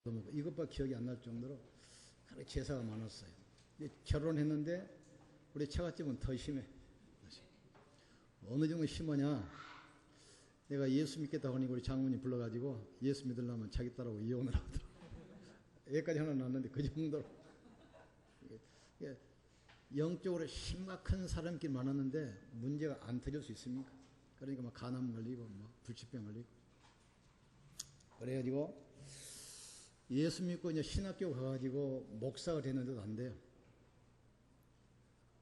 이것밖에 기억이 안 날 정도로 그렇게 제사가 많았어요. 결혼했는데 우리 처갓집은 더 심해. 어느 정도 심하냐, 내가 예수 믿겠다고 하니 우리 장모님 불러가지고 예수 믿으려면 자기 딸하고 이혼을 하더라고. 애까지 하나 낳았는데 그 정도로 영적으로 심각한 사람끼리 많았는데 문제가 안 터질 수 있습니까? 그러니까 막 간암 걸리고 막 불치병 걸리고 그래가지고 예수 믿고 이제 신학교 가가지고 목사가 되는데도 안 돼요.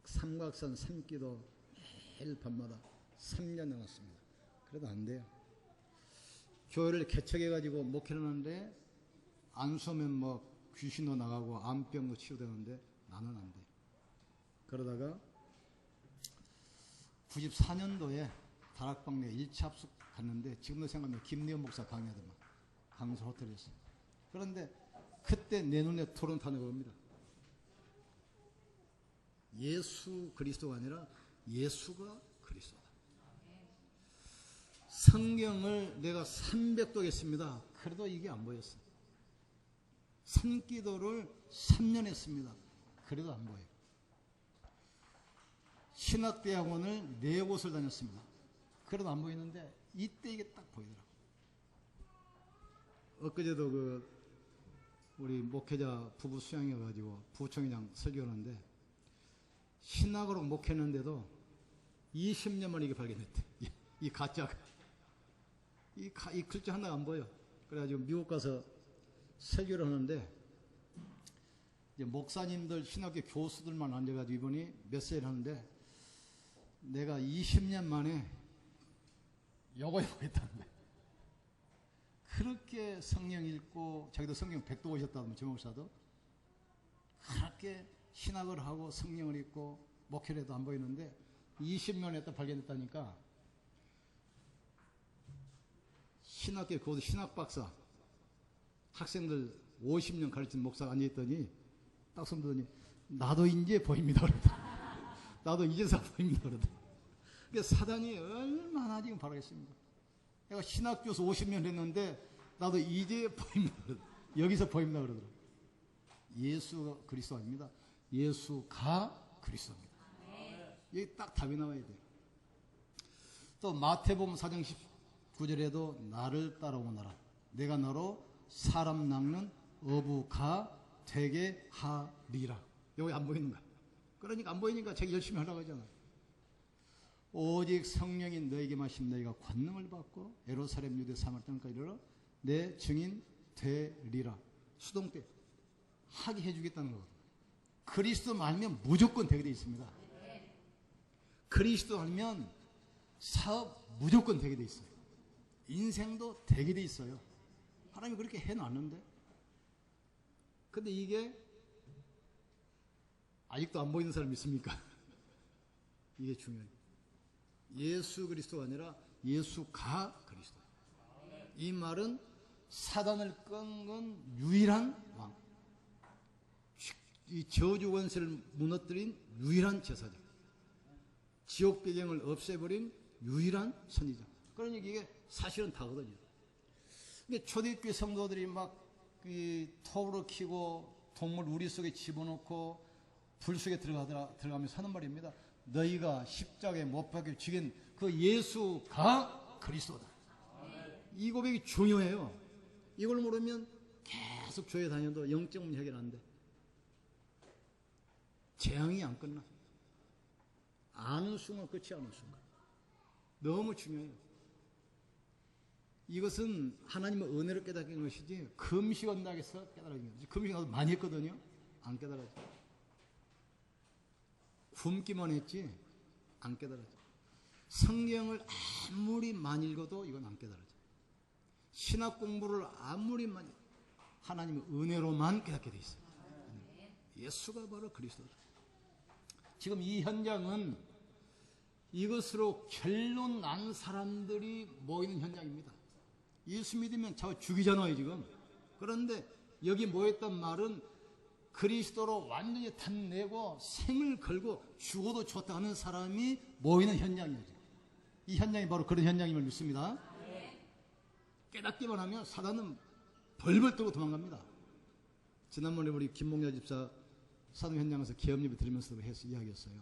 삼각산 삼기도 매일 밤마다 3년 남았습니다. 그래도 안 돼요. 교회를 개척해가지고 목회를 하는데 안수하면 뭐 귀신도 나가고 암병도 치유되는데 나는 안 돼. 그러다가 94년도에 다락방에 1차 합숙 갔는데 지금도 생각나면 김대현 목사 강의하더만 강서 호텔에서. 그런데 그때 내 눈에 토론탄을 겁니다. 예수 그리스도가 아니라 예수가 그리스도다. 성경을 내가 300도 했습니다. 그래도 이게 안 보였어요. 산기도를 3년 했습니다. 그래도 안 보여요. 신학대학원을 4곳을 다녔습니다. 그래도 안 보이는데 이때 이게 딱 보이더라고요. 엊그제도 우리 목회자 부부 수양해가지고 부총회장 설교하는데 신학으로 목회했는데도 20년 만에 이게 발견했대. 이 가짜가. 이 글자 하나가 안 보여. 그래가지고 미국 가서 설교를 하는데 이제 목사님들 신학교 교수들만 앉아가지고 이분이 메시지를 하는데 내가 20년 만에 요거 했다는 거야. 그렇게 성경 읽고 자기도 성경 100도 오셨다면 저 목사도 그렇게 신학을 하고 성경을 읽고 목회를 해도 안 보이는데 20년 했다 발견했다니까. 신학교 거기서 신학박사 학생들 50년 가르친 목사가 앉아있더니 딱 손 들더니 나도 이제 보입니다 그러더라. 나도 이제서 보입니다 그러더라. 그러니까 사단이 얼마나 지금 바라겠습니까? 내가 신학교에서 50년 했는데 나도 이제 보입니다 그러더라. 여기서 보입니다 그러더라. 예수가 그리스도 아닙니다. 예수가 그리스도입니다. 여기 딱 답이 나와야 돼요. 또 마태복음 4장 19절에도 나를 따라오너라. 내가 너로 사람 낚는 어부가 되게 하리라. 여기 안 보이는 거야. 그러니까 안 보이니까 자기 열심히 하라고 하잖아요. 오직 성령이 너에게 마신 너희가 권능을 받고 예루살렘 유대 사마리아 땅까지 이르러 내 증인 되리라. 수동 때 하게 해주겠다는 거거든요. 그리스도 알면 무조건 되게 돼 있습니다. 그리스도 알면 사업 무조건 되게 돼 있어요. 인생도 되게 돼 있어요. 하나님이 그렇게 해놨는데. 근데 이게 아직도 안 보이는 사람 있습니까? 이게 중요해요. 예수 그리스도가 아니라 예수가 그리스도. 이 말은 사단을 꺾은 유일한 왕. 이 저주 권세를 무너뜨린 유일한 제사장. 지옥 배경을 없애버린 유일한 선지자. 그러니까 이게 사실은 다거든요. 근데 초대교회 성도들이 막 톱으로 키고 동물 우리 속에 집어넣고 불 속에 들어가면서 하는 말입니다. 너희가 십자가에 못 박혀 죽인 그 예수가 그리스도다. 이 고백이 중요해요. 이걸 모르면 계속 교회 다녀도 영적 문제 해결 안 돼. 재앙이 안 끝나. 아는 순간 끝이 아는 순간. 너무 중요해요. 이것은 하나님의 은혜로 깨닫는 것이지 금식 언락에서 깨달아진 거지. 금식 나도 많이 했거든요. 안 깨달아져. 굶기만 했지 안 깨달아져. 성경을 아무리 많이 읽어도 이건 안 깨달아져. 신학 공부를 아무리 많이 하나님의 은혜로만 깨닫게 돼 있어요. 예수가 바로 그리스도다. 지금 이 현장은 이것으로 결론 난 사람들이 모이는 현장입니다. 예수 믿으면 저 죽이잖아요 지금. 그런데 여기 모였단 말은 그리스도로 완전히 탐내고 생을 걸고 죽어도 좋다 하는 사람이 모이는 현장이에요. 이 현장이 바로 그런 현장임을 믿습니다. 깨닫기만 하면 사단은 벌벌 떨고 도망갑니다. 지난번에 우리 김몽야 집사 사동 현장에서 계엄 예배 들으면서도 해서 이야기했어요.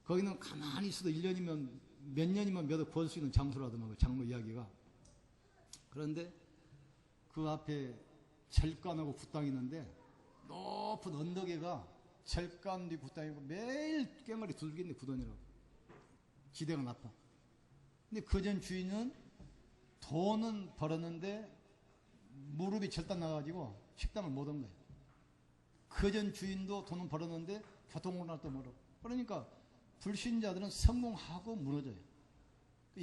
거기는 가만히 있어도 1년이면 몇 년이면 몇 억 벌 수 있는 장소라더만 장로 이야기가. 그런데 그 앞에 절간하고 굿땅이 있는데 높은 언덕에가 절간 뒤 굿땅이고 매일 꽹과리 두들기는데 구던이라고 지대가 나빠. 근데 그전 주인은 돈은 벌었는데 무릎이 절단 나가지고 식당을 못 온 거예요. 그전 주인도 돈은 벌었는데 교통운전도 멀어. 그러니까 불신자들은 성공하고 무너져요.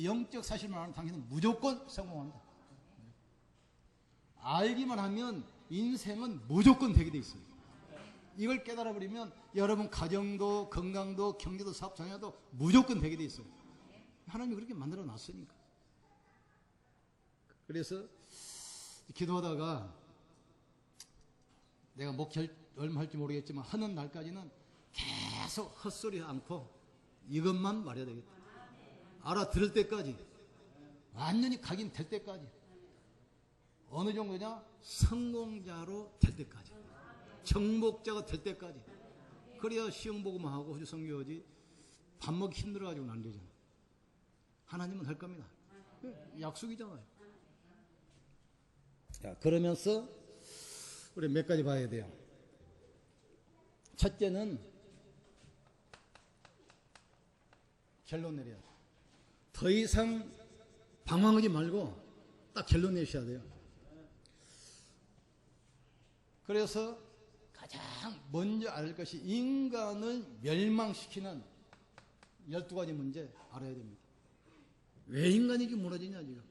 영적 사실만 아는 당신은 무조건 성공한다. 알기만 하면 인생은 무조건 되게 돼 있어요. 이걸 깨달아 버리면 여러분 가정도 건강도 경제도 사업 자녀도 무조건 되게 돼 있어요. 하나님이 그렇게 만들어 놨으니까. 그래서 기도하다가 내가 목회 얼마 할지 모르겠지만 하는 날까지는 계속 헛소리 않고 이것만 말해야 되겠다. 알아들을 때까지 완전히 각인될 때까지 어느 정도냐? 성공자로 될 때까지 정복자가 될 때까지. 그래야 시험보고만 하고 호주 성교하지 밥 먹기 힘들어가지고는 안 되잖아. 하나님은 할 겁니다. 약속이잖아요. 자, 그러면서 우리 몇 가지 봐야 돼요. 첫째는 결론 내려야 돼요. 더 이상 방황하지 말고 딱 결론 내셔야 돼요. 그래서 가장 먼저 알 것이 인간을 멸망시키는 12가지 문제 알아야 됩니다. 왜 인간이 이렇게 무너지냐 지금.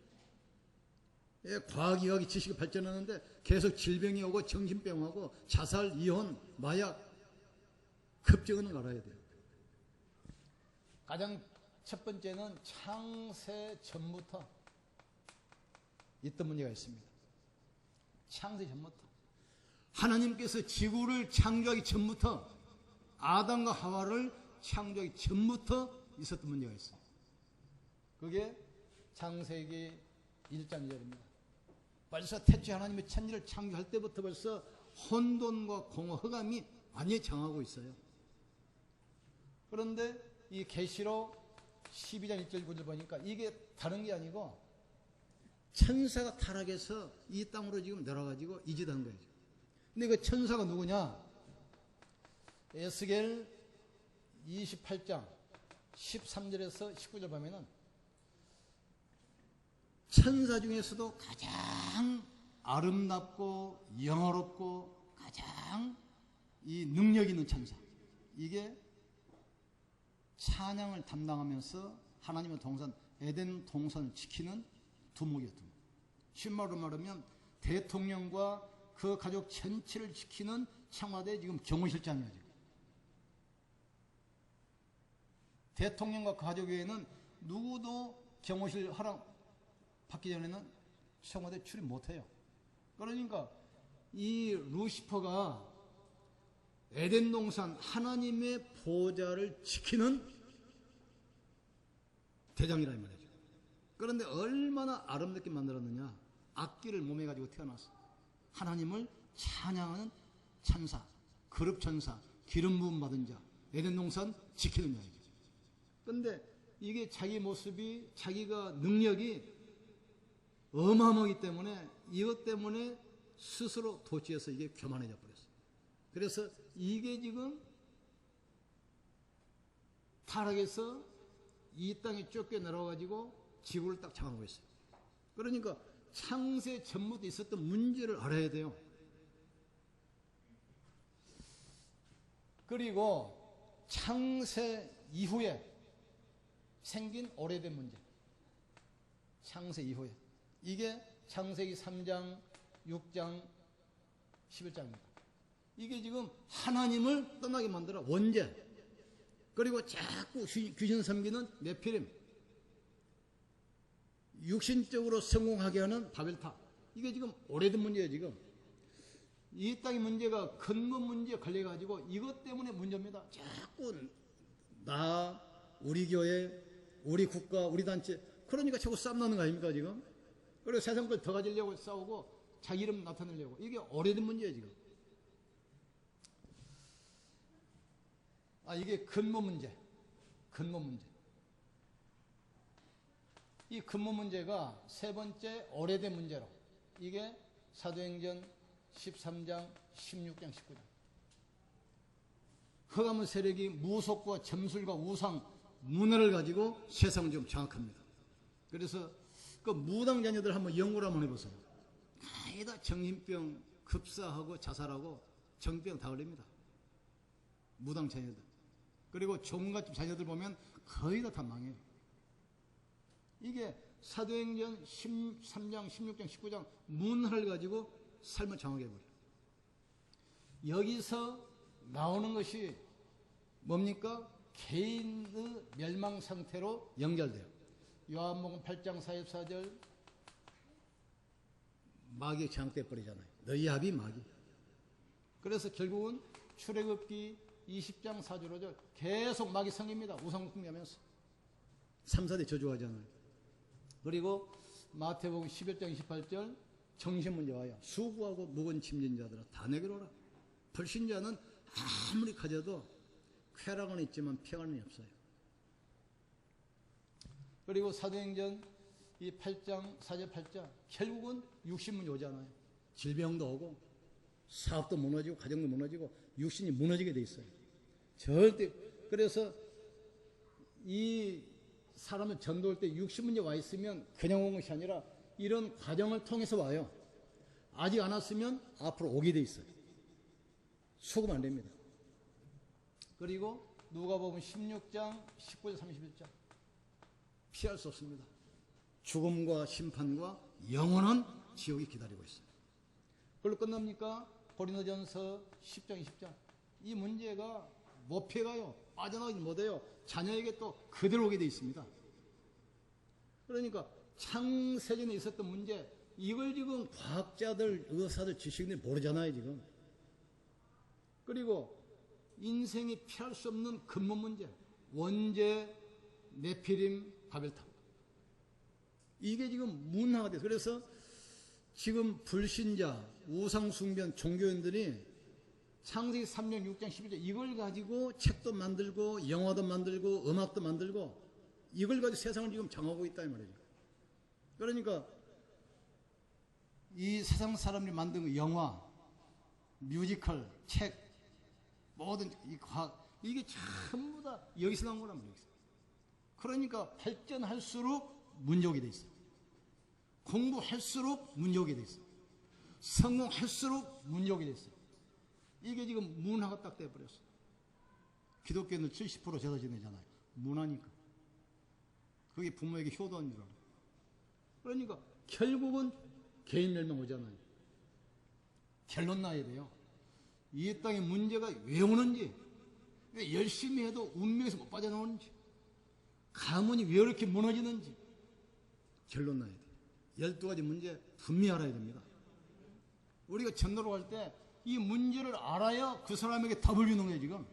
과학의학이 지식이 발전하는데 계속 질병이 오고 정신병하고 자살, 이혼, 마약 급증하는 걸 알아야 돼요. 가장 첫 번째는 창세 전부터 있던 문제가 있습니다. 창세 전부터 하나님께서 지구를 창조하기 전부터 아담과 하와를 창조하기 전부터 있었던 문제가 있어요. 그게 창세기 1장 2절입니다. 벌써 태초에 하나님의 천지를 창조할 때부터 벌써 혼돈과 공허, 흑암이 완전히 정하고 있어요. 그런데 이 계시록 12장 1절 9절 보니까 이게 다른 게 아니고 천사가 타락해서 이 땅으로 지금 내려가지고 이 짓 한 거예요. 근데 그 천사가 누구냐? 에스겔 28장 13절에서 19절 보면은 천사 중에서도 가장 아름답고 영어롭고 가장 이 능력 있는 천사, 이게 찬양을 담당하면서 하나님의 동산 에덴 동산을 지키는 두목이었던 거예요. 쉬운 말로 말하면 대통령과 그 가족 전체를 지키는 청와대 지금 경호실장이야. 지금 대통령과 그 가족 외에는 누구도 경호실 허락 받기 전에는 청와대 출입 못해요. 그러니까 이 루시퍼가 에덴 동산 하나님의 보좌를 지키는 대장이라 이 말이죠. 그런데 얼마나 아름답게 만들었느냐. 악기를 몸에 가지고 태어났어. 하나님을 찬양하는 천사, 거룩 천사, 기름 부음 받은 자, 에덴 동산 지키는 자이죠. 그런데 이게 자기 모습이, 자기가 능력이 어마어마하기 때문에 이것 때문에 스스로 도취해서 이게 교만해져 버렸어요. 그래서 이게 지금 타락해서 이 땅에 쫓겨 내려와가지고 지구를 딱 장악하고 있어요. 그러니까 창세 전부터 있었던 문제를 알아야 돼요. 그리고 창세 이후에 생긴 오래된 문제. 창세 이후에. 이게 창세기 3장, 6장, 11장입니다. 이게 지금 하나님을 떠나게 만들어 원죄. 그리고 자꾸 귀신 섬기는 네피림. 육신적으로 성공하게 하는 바벨탑. 이게 지금 오래된 문제예요. 지금 이 땅의 문제가 근본 문제에 걸려가지고 이것 때문에 문제입니다. 자꾸 나, 우리 교회, 우리 국가, 우리 단체, 그러니까 자꾸 싸움 나는 거 아닙니까 지금? 그리고 세상 걸 더 가지려고 싸우고 자기 이름 나타내려고. 이게 오래된 문제예요, 지금. 이게 근무 문제. 근무 문제. 이 근무 문제가 세 번째 오래된 문제로. 이게 사도행전 13장, 16장, 19장. 흑암의 세력이 무속과 점술과 우상, 문화를 가지고 세상을 좀 장악합니다. 그래서 그 무당 자녀들 한번 연구를 한번 해보세요. 다 정신병 급사하고 자살하고 정병 다 걸립니다. 무당 자녀들. 그리고 종갓집 자녀들 보면 거의 다 망해요. 이게 사도행전 13장, 16장, 19장 문화를 가지고 삶을 장악해버려요. 여기서 나오는 것이 뭡니까? 개인의 멸망 상태로 연결돼요. 요한복음 8장 44절 마귀에 장악돼 버리잖아요. 너희 합이 마귀. 그래서 결국은 출애굽기 20장 4절 5절 계속 마귀 성입니다. 우상 숭배하면서 3, 4대 저주하잖아요. 그리고 마태복음 11장 28절 정신문제 와요. 수고하고 무거운 짐진 자들아 다 내게로 오라. 불신자는 아무리 가져도 쾌락은 있지만 평안이 없어요. 그리고 사도행전 이 8장 4절 8절 결국은 육신문이 오잖아요. 질병도 오고 사업도 무너지고 가정도 무너지고 육신이 무너지게 돼 있어요. 절대. 그래서 이 사람을 전도할 때 육신문제 와 있으면 그냥 온 것이 아니라 이런 과정을 통해서 와요. 아직 안 왔으면 앞으로 오게 돼 있어요. 속으면 안 됩니다. 그리고 누가복음 16장 19절 31절 피할 수 없습니다. 죽음과 심판과 영원한 지옥이 기다리고 있어요. 그걸로 끝납니까? 고린도전서 10장 20장 이 문제가 못 피해가요. 빠져나가지 못해요. 자녀에게 또 그대로 오게 돼 있습니다. 그러니까 창세전에 있었던 문제 이걸 지금 과학자들, 의사들, 지식인들이 모르잖아요 지금. 그리고 인생이 피할 수 없는 근본 문제 원죄, 네피림, 바벨탑 이게 지금 문화가 돼서 그래서 지금 불신자, 우상숭배한 종교인들이 창세기 3년 6장 11절 이걸 가지고 책도 만들고 영화도 만들고 음악도 만들고 이걸 가지고 세상을 지금 장악하고 있다 이 말이죠. 그러니까 이 세상 사람들이 만든 그 영화, 뮤지컬, 책 모든 이 과학 이게 전부 다 여기서 나온 거란 말이에요. 그러니까 발전할수록 문제오게 돼 있어요. 공부할수록 문제오게 돼 있어요. 성공할수록 문제오게 돼 있어요. 이게 지금 문화가 딱 돼버렸어요. 기독교는 70% 제사 지내잖아요. 문화니까. 그게 부모에게 효도한 줄 알아요. 그러니까 결국은 개인 멸망 오잖아요. 결론 나야 돼요. 이 땅에 문제가 왜 오는지, 왜 열심히 해도 운명에서 못 빠져나오는지, 가문이 왜 이렇게 무너지는지 결론 나야 돼요. 12가지 문제 분명히 알아야 됩니다. 우리가 전도로 갈 때 이 문제를 알아야 그 사람에게 답을 주는 거예요 지금.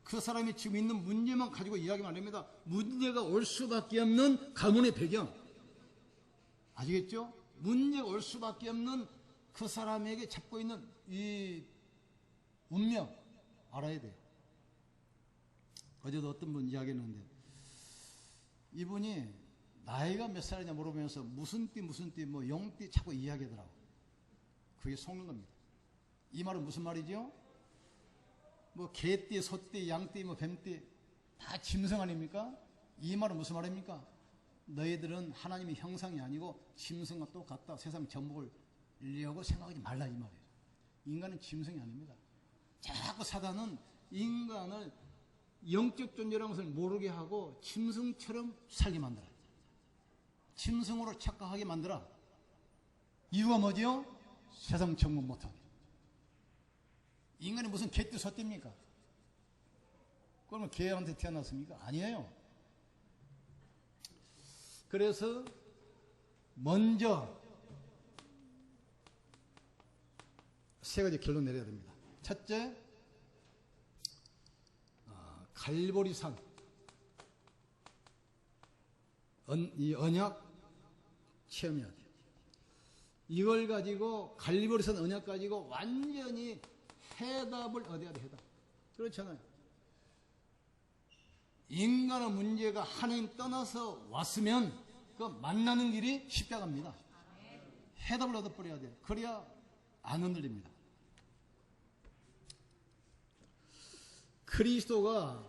그 사람이 지금 있는 문제만 가지고 이야기하면 안 됩니다. 문제가 올 수밖에 없는 가문의 배경 아시겠죠? 문제가 올 수밖에 없는 그 사람에게 잡고 있는 이 운명 알아야 돼요. 어제도 어떤 분 이야기했는데 이분이 나이가 몇 살이냐 물어보면서 무슨 띠 뭐 용띠 자꾸 이야기하더라고. 그게 속는 겁니다. 이 말은 무슨 말이죠? 뭐 개띠, 소띠, 양띠, 뭐 뱀띠 다 짐승 아닙니까? 이 말은 무슨 말입니까? 너희들은 하나님의 형상이 아니고 짐승과 똑같다. 세상 전복을려고 생각하지 말라 이 말이에요. 인간은 짐승이 아닙니다. 자꾸 사단은 인간을 영적 존재라는 것을 모르게 하고 짐승처럼 살게 만들어요. 짐승으로 착각하게 만들어. 이유가 뭐지요? 세상 정복 못하게. 인간이 무슨 개띠 소띠입니까? 그러면 개한테 태어났습니까? 아니에요. 그래서 먼저 세 가지 결론 내려야 됩니다. 첫째, 갈보리산 이 언약 체험해야 돼요. 이걸 가지고 갈리보리선 언약 가지고 완전히 해답을 얻어야 돼. 해답. 그렇잖아요. 인간의 문제가 하나님 떠나서 왔으면 그 만나는 길이 십자가입니다. 해답을 얻어버려야 돼요. 그래야 안 흔들립니다. 그리스도가,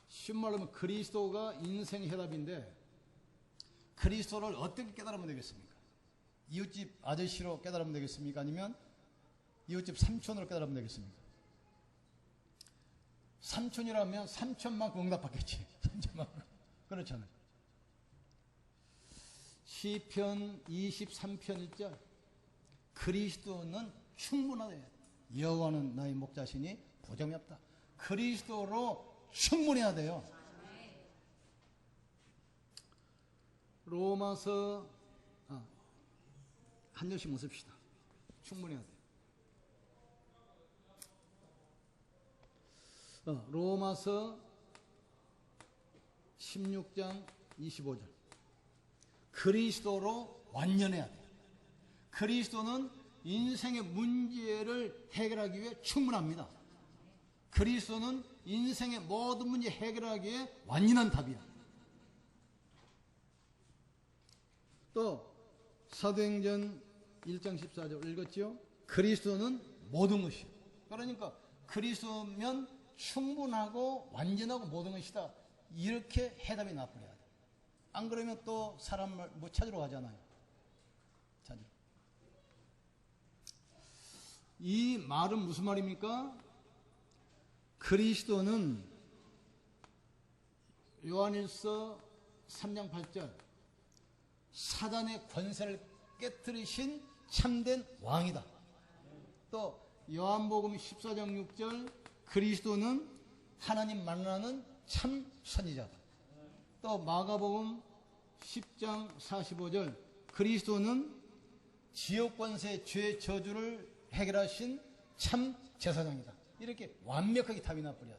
쉬운 말로 하면 그리스도가 인생의 해답인데, 그리스도를 어떻게 깨달으면 되겠습니까? 이웃집 아저씨로 깨달으면 되겠습니까? 아니면 이웃집 삼촌으로 깨달으면 되겠습니까? 삼촌이라면 삼촌만큼 응답받겠지. 삼촌만큼. 그렇잖아요. 시편 23편 1절, 그리스도는 충분하다. 여호와는 나의 목자시니 부정이 없다. 그리스도로 충분해야 돼요. 로마서 한 절씩 못 씁시다. 충분해야 돼요. 로마서 16장 25절, 그리스도로 완전해야 돼요. 그리스도는 인생의 문제를 해결하기 위해 충분합니다. 그리스도는 인생의 모든 문제 해결하기에 완전한 답이야. 또 사도행전 1장 14절 읽었죠? 그리스도는 모든 것이요. 그러니까 그리스도면 충분하고 완전하고 모든 것이다. 이렇게 해답이 나버려야 돼. 안 그러면 또 사람을 뭐 찾으러 가잖아요. 찾으러. 이 말은 무슨 말입니까? 그리스도는 요한일서 3장 8절, 사단의 권세를 깨뜨리신 참된 왕이다. 또 요한복음 14장 6절, 그리스도는 하나님 만나는 참 선지자다. 또 마가복음 10장 45절, 그리스도는 지옥 권세 죄 저주를 해결하신 참 제사장이다. 이렇게 완벽하게 답이 나버려요.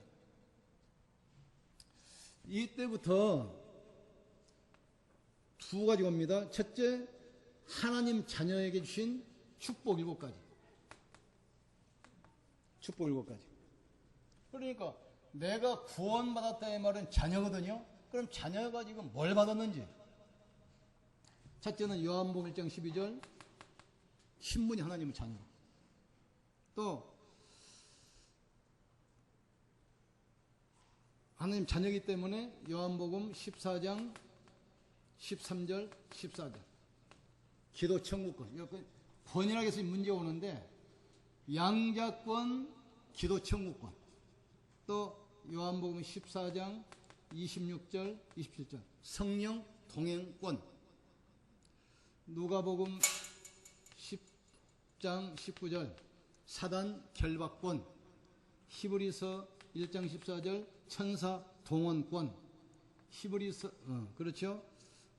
이때부터 두 가지가 옵니다. 첫째, 하나님 자녀에게 주신 축복 7가지. 축복 7가지. 그러니까 내가 구원받았다의 말은 자녀거든요. 그럼 자녀가 지금 뭘 받았는지. 첫째는 요한복음 1장 12절, 신분이 하나님의 자녀. 또 하나님 자녀이기 때문에 요한복음 14장 13절 14절 기도 천국권. 번역에서 문제가 오는데 양자권, 기도 천국권. 또 요한복음 14장 26절 27절 성령 동행권. 누가복음 10장 19절 사단 결박권. 히브리서 1장 14절 천사 동원권. 히브리서 그렇죠.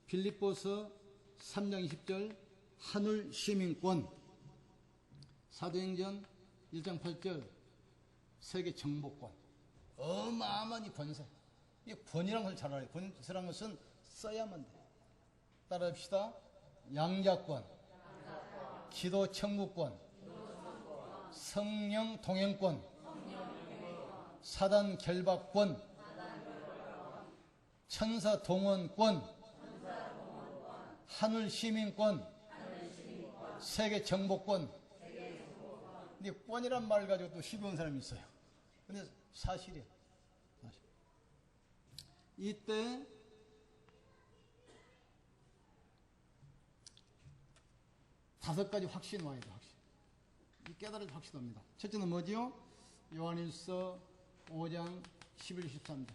빌립보서 3장 20절 하늘 시민권. 사도행전 1장 8절 세계 정복권. 어마어마한 이 권세. 이 권이라는 것을 잘 알아요. 권세라는 것은 써야만 돼. 따라합시다. 양자권, 기도 천국권, 성령 동행권, 사단 결박권, 천사 동원권, 하늘 시민권, 세계 정복권. 근데 권이란 말 가지고 또 시비온 사람이 있어요. 근데 사실이에요. 사실. 이때 다섯 가지 확신 와야 돼. 확신. 이 깨달을 확신합니다. 첫째는 뭐지요? 요한일서 5장 11, 13절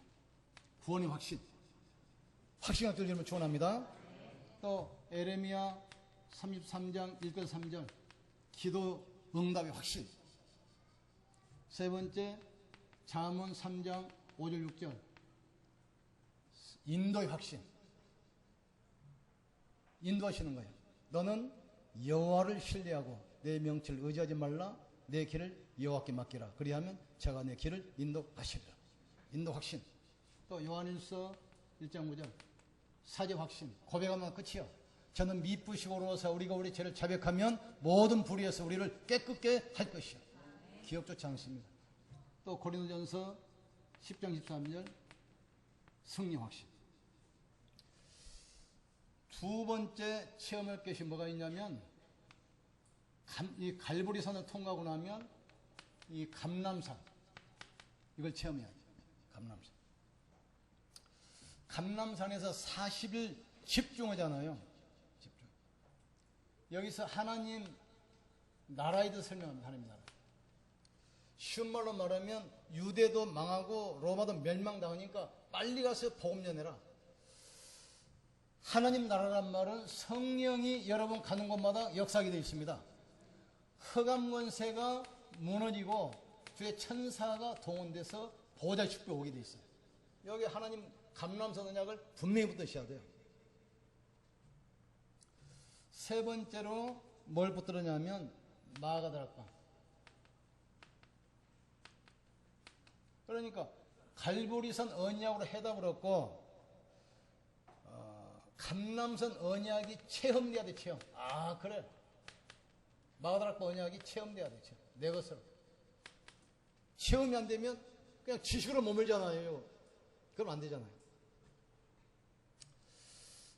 구원의 확신. 확신을 들으면 축원합니다. 또 에레미야 33장 1절 3절 기도 응답의 확신. 세 번째 잠언 3장 5절 6절 인도의 확신. 인도하시는 거예요. 너는 여호와를 신뢰하고 내 명치를 의지하지 말라. 내 길을 여호와께 맡기라. 그리하면 제가 내 길을 인도하시리라. 인도 확신. 또 요한일서 1장 5절 사제 확신. 고백하면 끝이요. 저는 미쁘시고로서 우리가 우리 죄를 자백하면 모든 불의에서 우리를 깨끗게 할 것이요. 기억 좋지 않습니다. 또 고린도전서 10장 13절 성령 확신. 두 번째 체험할 것이 뭐가 있냐면 이 갈보리산을 통과하고 나면 이 감람산 이걸 체험해야죠. 감람산. 감람산에서 40일 집중하잖아요. 집중. 여기서 하나님 나라에 대해 설명합니다. 하나님 나라. 쉬운 말로 말하면 유대도 망하고 로마도 멸망당하니까 빨리 가서 복음 전해라. 하나님 나라란 말은 성령이 여러분 가는 곳마다 역사하게 되어 있습니다. 흑암 권세가 무너지고 주의 천사가 동원돼서 보호자 축복에 오게 되어 있어요. 여기 하나님 감람산 언약을 분명히 붙드셔야 돼요. 세 번째로 뭘 붙들었냐면 마가다락방. 그러니까 갈보리산 언약으로 해답을 얻고 감람산 언약이 체험돼야 돼. 체험. 아 그래. 마가다락방 언약이 체험돼야 돼. 체험. 내 것으로. 체험이 안 되면 그냥 지식으로 머물잖아요. 그럼 안 되잖아요.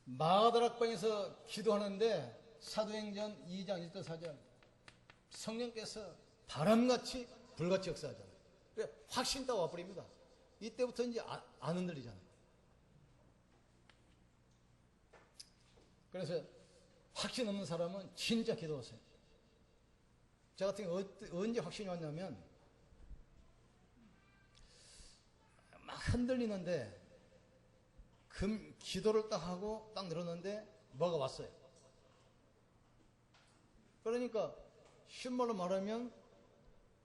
마가다락방에서 기도하는데 사도행전 2장 1절 4절 성령께서 바람같이 불같이 역사하잖아요. 확신 따 와버립니다. 이때부터 이제 안 흔들리잖아요. 그래서 확신 없는 사람은 진짜 기도하세요. 저 같은 경우 언제 확신이 왔냐면 막 흔들리는데 기도를 딱 하고 딱 늘었는데 뭐가 왔어요. 그러니까 쉬운 말로 말하면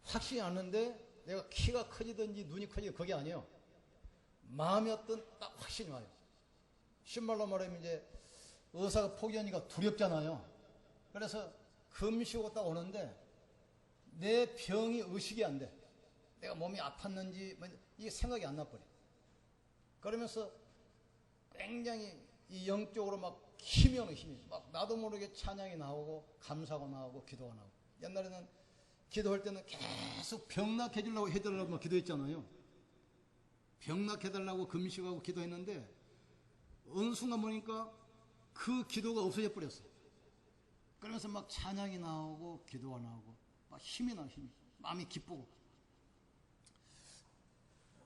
확신이 왔는데 내가 키가 커지든지 눈이 커지든지 그게 아니에요. 마음이 어떤 딱 확신이 와요. 쉬운 말로 말하면 이제 의사가 포기하니까 두렵잖아요. 그래서 금시고 딱 오는데 내 병이 의식이 안 돼. 내가 몸이 아팠는지 이게 생각이 안 나버려. 그러면서 굉장히 이 영적으로 막 힘이 오는 힘이 막 나도 모르게 찬양이 나오고 감사가 나오고 기도가 나오고. 옛날에는 기도할 때는 계속 병낫해주려고 해달라고 기도했잖아요. 병낫해달라고 금식하고 기도했는데 어느 순간 보니까 그 기도가 없어져 버렸어. 그러면서 막 찬양이 나오고 기도가 나오고 막 힘이 나. 힘이 마음이 기쁘고.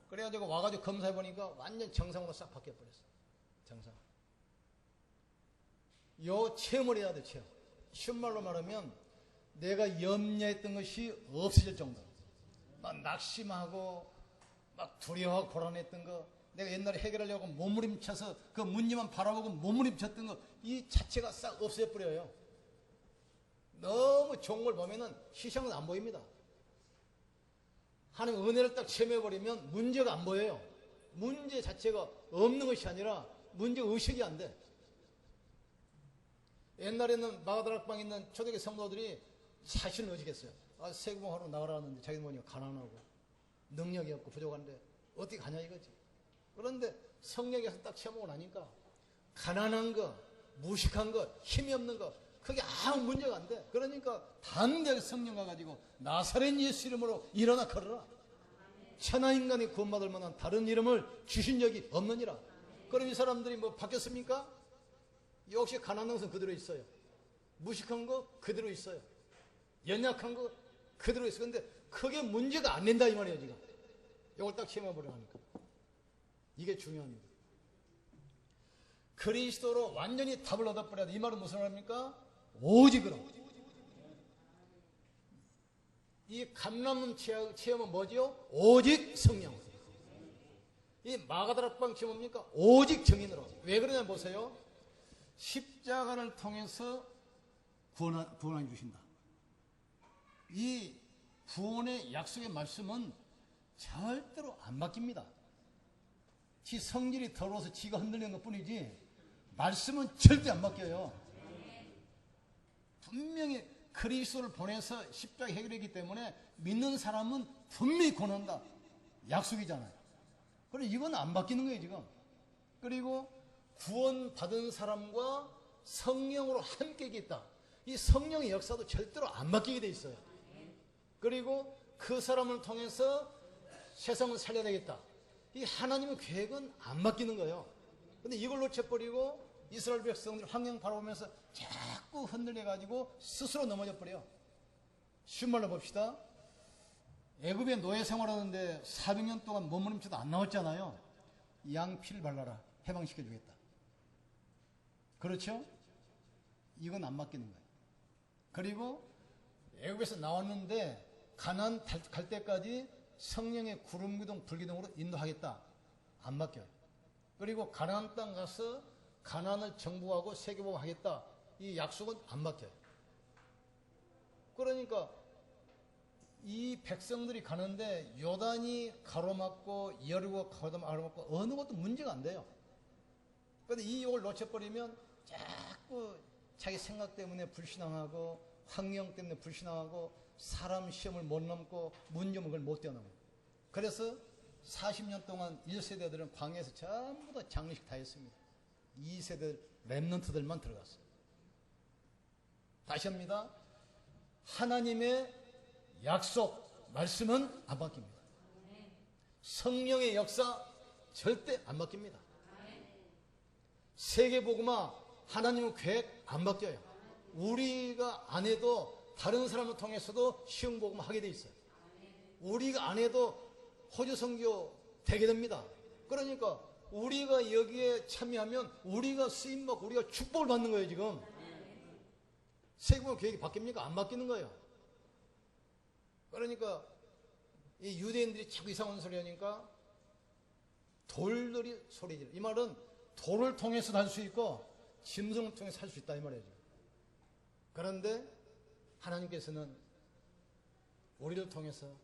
그래가지고 와가지고 검사해보니까 완전 정상으로 싹 바뀌어버렸어. 정상. 요 체험을 해야 돼. 체험. 쉬운 말로 말하면 내가 염려했던 것이 없어질 정도로 막 낙심하고 막 두려워하고 고란했던 거, 내가 옛날에 해결하려고 몸부림쳐서 그 문제만 바라보고 몸부림쳤던 거, 이 자체가 싹 없어져 버려요. 너무 좋은 걸 보면은 시장은 안 보입니다. 하나님 은혜를 딱 체험해버리면 문제가 안 보여요. 문제 자체가 없는 것이 아니라 문제 의식이 안 돼. 옛날에는 마가다락방에 있는 초대교회 성도들이 사실은 의식했어요. 아, 세금하러 나가라는데 자기 뭐냐 가난하고 능력이 없고 부족한데 어떻게 가냐 이거지. 그런데 성령에서 딱 체험하고 나니까 가난한 거, 무식한 거, 힘이 없는 거 그게 아무 문제가 안 돼. 그러니까 단대하게 성령 가가지고 나사렛 예수 이름으로 일어나 걸어라. 천하인간이 구원받을 만한 다른 이름을 주신 적이 없느니라. 그럼 이 사람들이 뭐 바뀌었습니까? 역시 가난한 것은 그대로 있어요. 무식한 거 그대로 있어요. 연약한 거 그대로 있어요. 근데 그게 문제가 안 된다 이 말이에요 지금. 이걸 딱 체험해보려니까. 이게 중요합니다. 그리스도로 완전히 답을 얻어버려야 돼. 이 말은 무슨 말입니까? 오직으로. 이 감람 체험은 뭐지요? 오직 성령. 이 마가다락방 체험은 뭡니까? 오직 정인으로. 왜 그러냐 보세요. 십자가를 통해서 구원해 주신다. 이 구원의 약속의 말씀은 절대로 안 바뀝니다. 지 성질이 더러워서 지가 흔들리는 것 뿐이지 말씀은 절대 안 바뀌어요. 분명히 그리스도를 보내서 십자가 해결했기 때문에 믿는 사람은 분명히 구원한다. 약속이잖아요. 그리고 이건 안 바뀌는 거예요 지금. 그리고 구원받은 사람과 성령으로 함께 있다. 이 성령의 역사도 절대로 안 맡기게 돼 있어요. 그리고 그 사람을 통해서 세상을 살려야 되겠다. 이 하나님의 계획은 안 맡기는 거예요. 근데 이걸 놓쳐버리고 이스라엘 백성들이 환경 바라보면서 자꾸 흔들려가지고 스스로 넘어져 버려요. 쉬운 말로 봅시다. 애굽에 노예 생활하는데 400년 동안 몸부림쳐도 안 나왔잖아요. 양 피를 발라라. 해방시켜 주겠다. 그렇죠? 이건 안 맡기는 거예요. 그리고 애굽에서 나왔는데 가나안 갈 때까지 성령의 구름 기둥 불 기둥으로 인도하겠다. 안 맡겨요. 그리고 가나안 땅 가서 가나안을 정복하고 세계복하겠다. 이 약속은 안 맡겨요. 그러니까 이 백성들이 가는데 요단이 가로막고 여리고 가로막고 어느 것도 문제가 안 돼요. 그런데 이 욕을 놓쳐버리면 자꾸 자기 생각 때문에 불신앙하고 환경 때문에 불신앙하고 사람 시험을 못 넘고 문제는 그걸 못 뛰어넘어요. 그래서 40년 동안 1세대들은 광야에서 전부 다 장례식 다 했습니다. 2세대 랩런트들만 들어갔어요. 다시 합니다. 하나님의 약속, 말씀은 안 바뀝니다. 성령의 역사 절대 안 바뀝니다. 세계복음화 하나님의 계획 안 바뀌어요. 우리가 안 해도 다른 사람을 통해서도 시흥복음화 하게 돼 있어요. 우리가 안 해도 호주 선교 되게 됩니다. 그러니까 우리가 여기에 참여하면 우리가 쓰임받고 우리가 축복을 받는 거예요. 지금 세계복음화 계획이 바뀝니까? 안 바뀌는 거예요. 그러니까 이 유대인들이 자꾸 이상한 소리 하니까 돌들이 소리 지르. 이 말은 돌을 통해서 할 수 있고 짐승을 통해서 할 수 있다 이 말이죠. 그런데 하나님께서는 우리를 통해서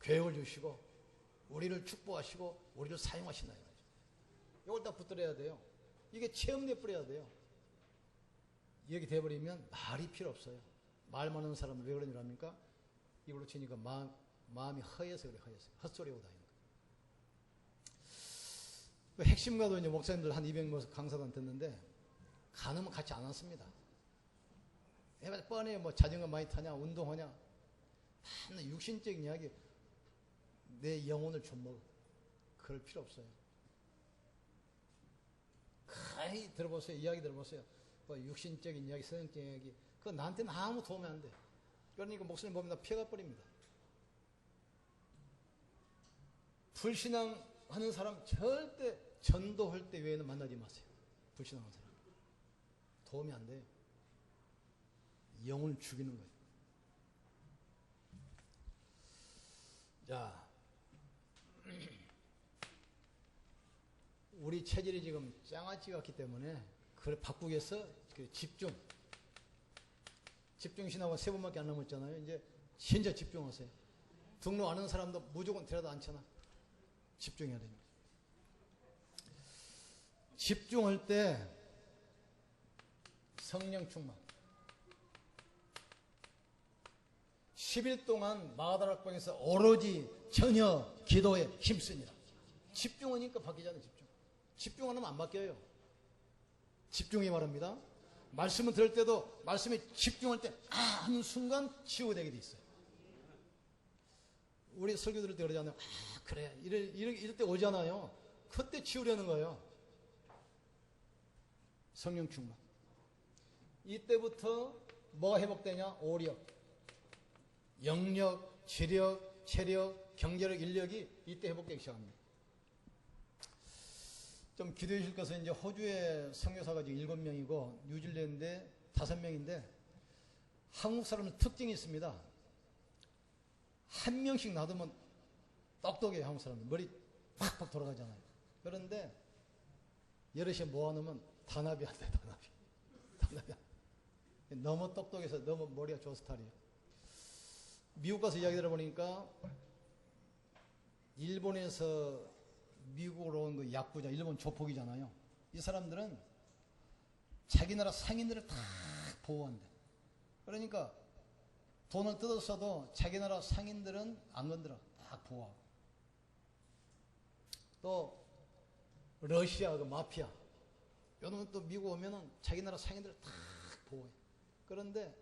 계획을 주시고 우리를 축복하시고 우리를 사용하신다 이 말이죠. 이걸 다 붙들어야 돼요. 이게 체험돼 버려야 돼요. 이렇게 돼버리면 말이 필요 없어요. 말 많은 사람은 왜 그런 줄 압니까? 이걸로 치니까 마음이 허해서 그래. 허해서 헛소리하고 다니는 거예요. 핵심가도 이제 목사님들 한 200명 강사단 듣는데 간음은 같이 안 왔습니다. 해봐야 뻔해. 뭐 자전거 많이 타냐 운동하냐 다 육신적인 이야기. 내 영혼을 좀 먹어. 그럴 필요 없어요. 가히 들어보세요. 이야기 들어보세요. 뭐 육신적인 이야기, 성경적인 이야기. 그거 나한테는 아무 도움이 안 돼. 그러니까 목사님 보면 다 피해가 버립니다. 불신앙 하는 사람 절대 전도할 때 외에는 만나지 마세요. 불신앙하는 사람. 도움이 안 돼요. 영혼을 죽이는 거예요. 자, 우리 체질이 지금 짱아찌 같기 때문에 그걸 바꾸기 위해서 집중신하고 3번밖에 안 남았잖아요. 이제 진짜 집중하세요. 등록 안 하는 사람도 무조건 데려다 앉혀놔. 집중해야 됩니다. 집중할 때 성령 충만. 10일 동안 마가다락방에서 오로지 전혀 기도에 힘쓰니라. 집중하니까 바뀌잖아요. 집중 안 하면 안 바뀌어요. 집중이 말합니다. 말씀을 들을 때도 말씀에 집중할 때 하는 순간 치유되게 돼 있어요. 우리 설교 들을 때 그러잖아요. 그래 이럴 때 오잖아요. 그때 치우려는 거예요. 성령 충만. 이때부터 뭐가 회복되냐? 오력, 영력, 지력, 체력, 경제력, 인력이 이때 회복되기 시작합니다. 좀 기도해 주실 것은 이제 호주의 선교사가 지금 7명이고 뉴질랜드에 5명인데 한국 사람은 특징이 있습니다. 한 명씩 놔두면 똑똑해요. 한국 사람은 머리 팍팍 돌아가잖아요. 그런데 여럿이 모아놓으면 단합이 안 돼. 단합이 안 돼. 너무 똑똑해서 너무 머리가 좋은 스타일이에요. 미국 가서 이야기 들어보니까 일본에서 미국으로 온 그 약부자, 일본 조폭이잖아요. 이 사람들은 자기 나라 상인들을 다 보호한대. 그러니까 돈을 뜯었어도 자기 나라 상인들은 안 건드려. 다 보호하고. 또 러시아 그 마피아. 요놈은 또 미국 오면은 자기 나라 상인들 다 보호해. 그런데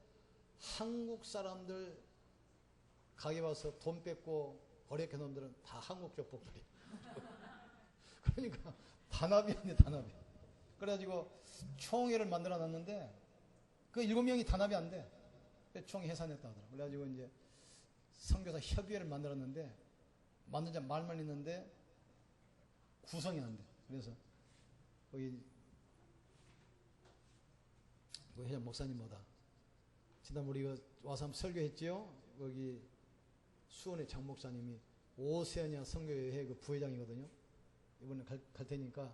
한국 사람들 가게 와서 돈 뺏고 어렵게 놈들은 다 한국 족복들이. 그러니까 단합이 아니에요, 단합이. 그래가지고 총회를 만들어 놨는데 그 7명이 단합이 안 돼. 총회 해산했다 하더라고. 그래가지고 이제 선교사 협의회를 만들었는데 만들자 말만 있는데 구성이 안 돼. 그래서 거기 회장 목사님 뭐다. 지난번 우리가 와서 한번 설교했지요. 거기 수원의 장 목사님이 오세아니아 선교회 그 부회장이거든요. 이번에 갈 테니까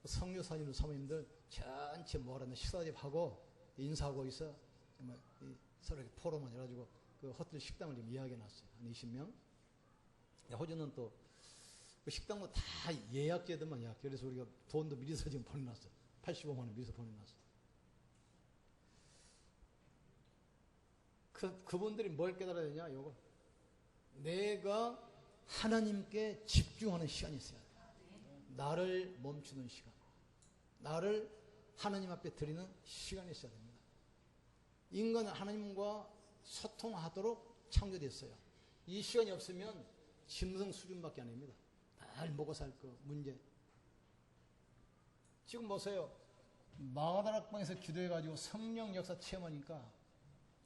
선교사님 사모님들 전체 모아놨는 식사집 하고 인사하고 있어. 서로 이렇게 포럼을 해가지고 그 호텔 식당을 좀 예약해놨어요. 한 20명. 호주는 또 그 식당도 다 예약제들만 예약. 그래서 우리가 돈도 미리서 지금 보내놨어요. 85만 원 미리서 보내놨어요. 그분들이 뭘 깨달아야 되냐, 요거. 내가 하나님께 집중하는 시간이 있어야 돼. 나를 멈추는 시간. 나를 하나님 앞에 드리는 시간이 있어야 됩니다. 인간은 하나님과 소통하도록 창조됐어요. 이 시간이 없으면 짐승 수준밖에 안 됩니다. 날 먹어 살 거, 문제. 지금 보세요. 마가다락방에서 기도해가지고 성령 역사 체험하니까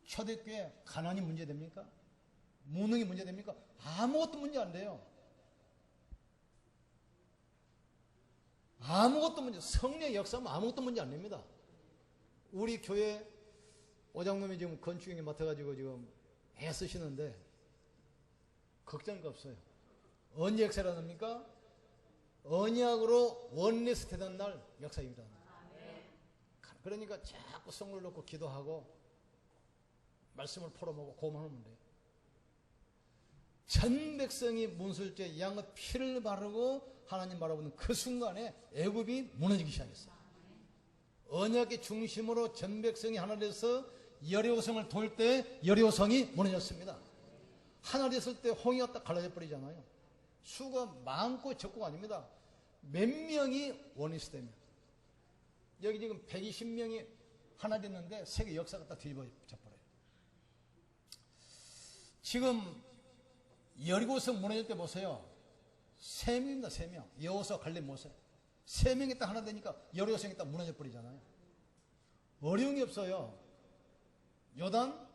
초대교회 가난이 문제됩니까? 무능이 문제됩니까? 아무것도 문제 안 돼요. 아무것도 문제, 성령 역사하면 아무것도 문제 안 됩니다. 우리 교회 오장님이 지금 건축행위 맡아가지고 지금 애쓰시는데 걱정할 거 없어요. 언제 역사라합니까? 언약으로 원리스 되던 날 역사입니다. 그러니까 자꾸 성을 놓고 기도하고 말씀을 풀어보고 고만하면 돼요. 전 백성이 문술죄 양의 피를 바르고 하나님 바라보는 그 순간에 애굽이 무너지기 시작했어요. 언약의 중심으로 전 백성이 하나 돼서 여리고성을 돌 때 여리고성이 무너졌습니다. 하나 됐을 때 홍해가 딱 갈라져 버리잖아요. 수가 많고 적고가 아닙니다. 몇 명이 원리스 되면. 여기 지금 120명이 하나 됐는데 세계 역사가 딱 뒤집어져 버려요. 지금 여리고성 무너질 때 보세요. 3명입니다. 3명. 여호수아 갈렙 모세. 3명이 딱 하나 되니까 여리고성이 딱 무너져 버리잖아요. 어려운 게 없어요. 요단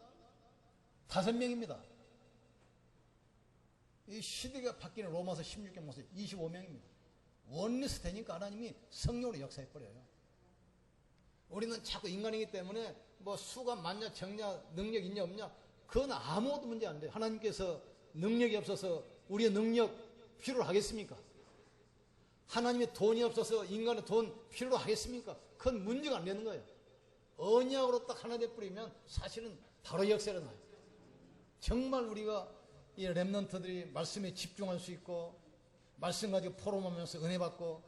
5명입니다. 이 시대가 바뀌는 로마서 16경 모세 25명입니다. 원리스 되니까 하나님이 성령으로 역사해버려요. 우리는 자꾸 인간이기 때문에 뭐 수가 많냐 적냐 능력 있냐 없냐 그건 아무것도 문제 안 돼요. 하나님께서 능력이 없어서 우리의 능력 필요로 하겠습니까? 하나님의 돈이 없어서 인간의 돈 필요로 하겠습니까? 그건 문제가 안 되는 거예요. 언약으로 딱 하나 돼버리면 사실은 바로 역사가 나요. 정말 우리가 이 랩런트들이 말씀에 집중할 수 있고 말씀 가지고 포럼하면서 은혜 받고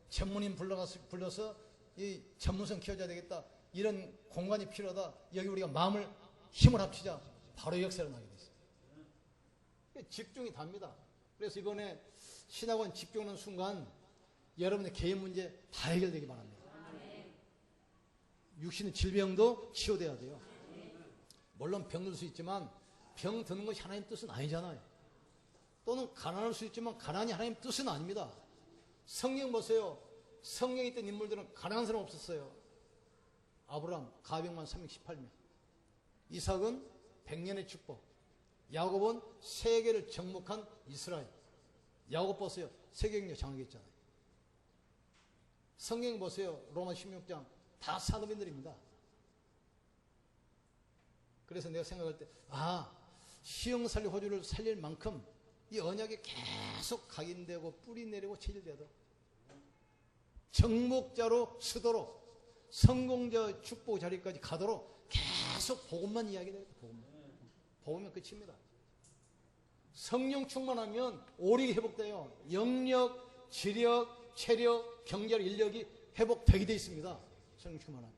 전문인 불러서 이 전문성 키워줘야 되겠다. 이런 공간이 필요하다. 여기 우리가 마음을 힘을 합치자. 바로 역사가 나게 됐어요. 집중이 답니다. 그래서 이번에 신학원 집중하는 순간 여러분의 개인 문제 다 해결되기 바랍니다. 육신의 질병도 치유돼야 돼요. 물론 병들 수 있지만 병 드는 것이 하나님 뜻은 아니잖아요. 또는 가난할 수 있지만 가난이 하나님 뜻은 아닙니다. 성경 보세요. 성경에 있던 인물들은 가난한 사람 없었어요. 아브라함 가병만 318명. 이삭은 100년의 축복. 야곱은 세계를 정복한 이스라엘. 야곱 보세요. 세계경제 장악했잖아요. 성경 보세요. 로마 16장 다 산업인들입니다. 그래서 내가 생각할 때 시흥살리 호주를 살릴 만큼 이 언약이 계속 각인되고 뿌리 내리고 체질되도록 정목자로 서도록 성공자 축복 자리까지 가도록 계속 복음만 이야기돼요. 복음은 끝입니다. 성령 충만하면 오력이 회복돼요. 영력, 지력, 체력, 경제력, 인력이 회복되게 되어 있습니다. 성령 충만하면.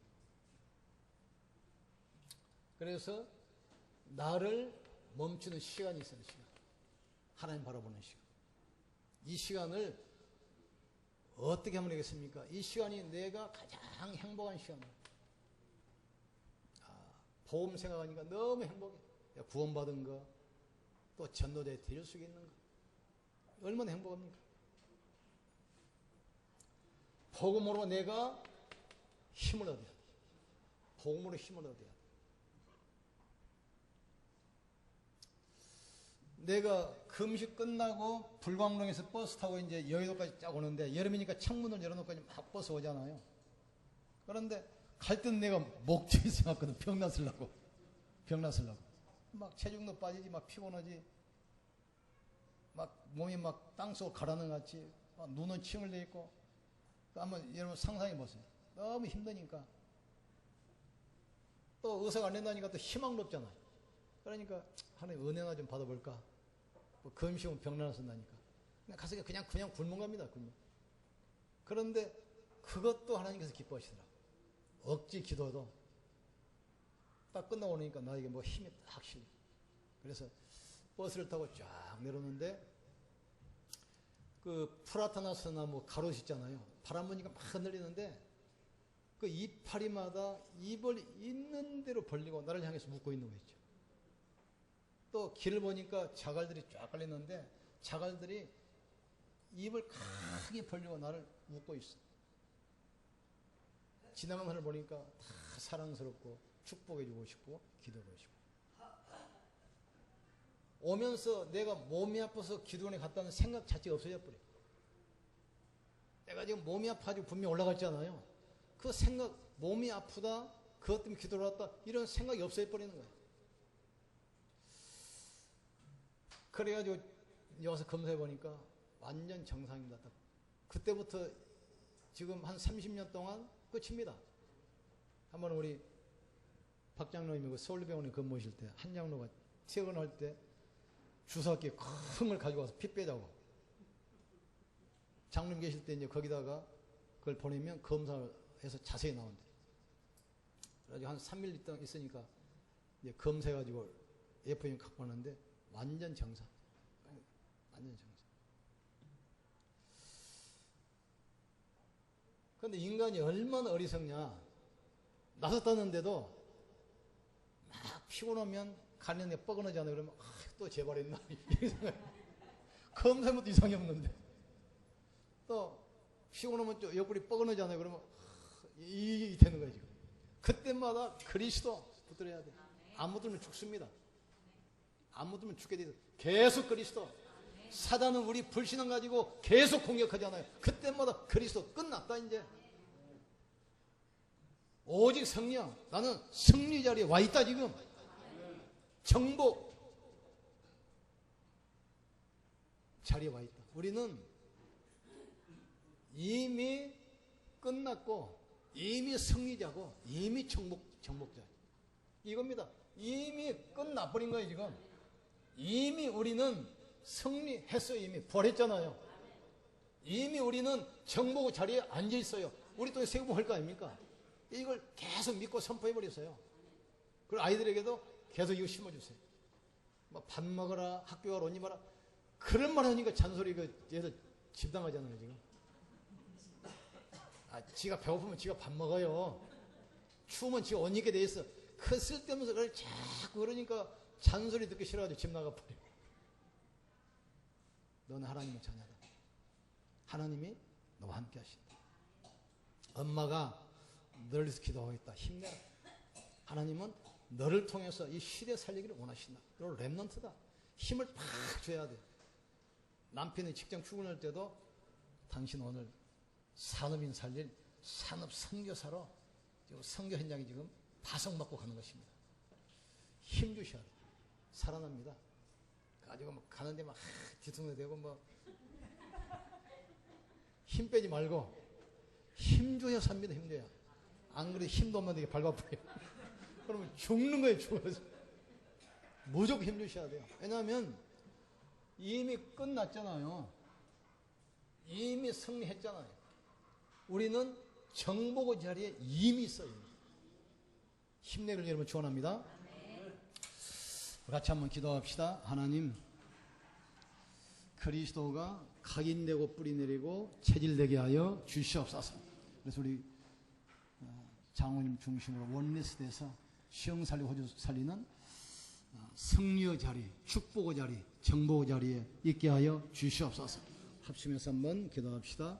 그래서 나를 멈추는 시간이 있어요. 시간. 하나님 바라보는 시간. 이 시간을 어떻게 하면 되겠습니까? 이 시간이 내가 가장 행복한 시간이야. 보험 생각하니까 너무 행복해. 구원받은 거, 또 전도대에 드릴 수 있는 거. 얼마나 행복합니까? 복음으로 내가 힘을 얻어야 돼. 복음으로 힘을 얻어야 돼. 내가 금식 끝나고 불광동에서 버스 타고 이제 여의도까지 쫙 오는데 여름이니까 창문을 열어놓고 막 버스 오잖아요. 그런데 갈 때는 내가 목적이 생각거든. 병났으려고. 막 체중도 빠지지, 막 피곤하지. 막 몸이 막 땅속으로 가라는 것 같이. 막 눈은 칭을 돼 있고. 한번 여러분 상상해 보세요. 너무 힘드니까. 또 의사가 안 된다니까 또 희망도 없잖아요. 그러니까 하나님 은혜나 좀 받아볼까. 뭐 금식은 병나서 쓴다니까. 가서 그냥 굶은 겁니다. 굶는. 그런데 그것도 하나님께서 기뻐하시더라. 억지 기도도 딱 끝나고 나니까 나에게 뭐 힘이 딱 실려. 그래서 버스를 타고 쫙 내려오는데 그 프라타나스 나무 가로수 있잖아요. 바람 부니까 막 흔들리는데 그 이파리마다 입을 있는 대로 벌리고 나를 향해서 묶고 있는 거 있죠. 또 길을 보니까 자갈들이 쫙 깔렸는데 자갈들이 입을 크게 벌리고 나를 묶고 있어. 지나간 하늘 보니까 다 사랑스럽고 축복해주고 싶고 기도해주고 싶고. 오면서 내가 몸이 아파서 기도원에 갔다는 생각 자체가 없어져 버려. 내가 지금 몸이 아파가지고 분명히 올라갔잖아요. 그 생각, 몸이 아프다, 그것 때문에 기도를 왔다, 이런 생각이 없어져 버리는 거예요. 그래가지고 여기서 검사해 보니까 완전 정상입니다. 그때부터 지금 한 30년 동안 끝입니다. 한번 우리 박 장로님이 서울병원에 근무하실 때 한 장로가 퇴근할 때 주사기 큰 걸 가지고 와서 피 빼자고. 장로님 계실 때 이제 거기다가 그걸 보내면 검사해서 자세히 나온대. 그래가지고 한 3일 있으니까 이제 검사해가지고 FM 갖고 왔는데 완전 정상. 완전 정상. 그런데 인간이 얼마나 어리석냐. 나서 떴는데도 막 피곤하면 가는 데 뻐근하잖아요. 그러면 또 재발했나? 검사한 것도 이상이 없는데. 또 피곤하면 또 옆구리 뻐근하잖아요. 그러면 이 되는 거예요. 지금. 그때마다 그리스도 붙들어야 돼. 안 붙들면 죽습니다. 안 붙들면 죽게 돼. 계속 그리스도. 사단은 우리 불신앙 가지고 계속 공격하잖아요. 그때마다 그리스도. 끝났다 이제. 오직 성령. 나는 승리 자리에 와 있다 지금. 정복 자리에 와 있다. 우리는 이미 끝났고 이미 승리자고 이미 정복자. 이겁니다. 이미 끝나버린 거예요 지금. 이미 우리는 승리했어요. 이미 부활했잖아요. 이미 우리는 정복 자리에 앉아 있어요. 우리 또 세금 할 거 아닙니까? 이걸 계속 믿고 선포해버렸어요. 그리고 아이들에게도 계속 이거 심어주세요. 뭐 밥 먹어라, 학교 가라, 옷 입어라. 그런 말 하니까 잔소리 얘들 집당하잖아요 지금. 지가 배고프면 지가 밥 먹어요. 추우면 지가 옷 입게 돼 있어. 그 쓸데없는 걸 자꾸 그러니까 잔소리 듣기 싫어가지고 집 나가버려. 너는 하나님의 자녀다. 하나님이 너와 함께 하신다. 엄마가 너를 위해서 기도하고 있다. 힘내라. 하나님은 너를 통해서 이 시대 살리기를 원하신다. 그리고 랩넌트다. 힘을 팍 줘야 돼. 남편이 직장 출근할 때도 당신 오늘 산업인 살릴 산업 선교사로 지금 선교 현장에 지금 파송받고 가는 것입니다. 힘 주셔야 돼. 살아납니다. 가지고 막 가는데 막 뒤통수대고 뭐 힘 빼지 말고 힘 줘야 삽니다. 힘 줘야. 안 그래도 힘도 없는데 밟아버려요. 그러면 죽는 거예요. 죽어서. 무조건 힘 주셔야 돼요. 왜냐하면 이미 끝났잖아요. 이미 승리했잖아요. 우리는 정복의 자리에 이미 있어요. 힘내기를 여러분 축원합니다. 같이 한번 기도합시다. 하나님, 그리스도가 각인되고 뿌리내리고 체질되게 하여 주시옵소서. 그래서 우리 장로님 중심으로 원리스트에서 시흥살리 호주 살리는 승리의 자리, 축복의 자리, 정복의 자리에 있게 하여 주시옵소서. 합심해서 한번 기도합시다.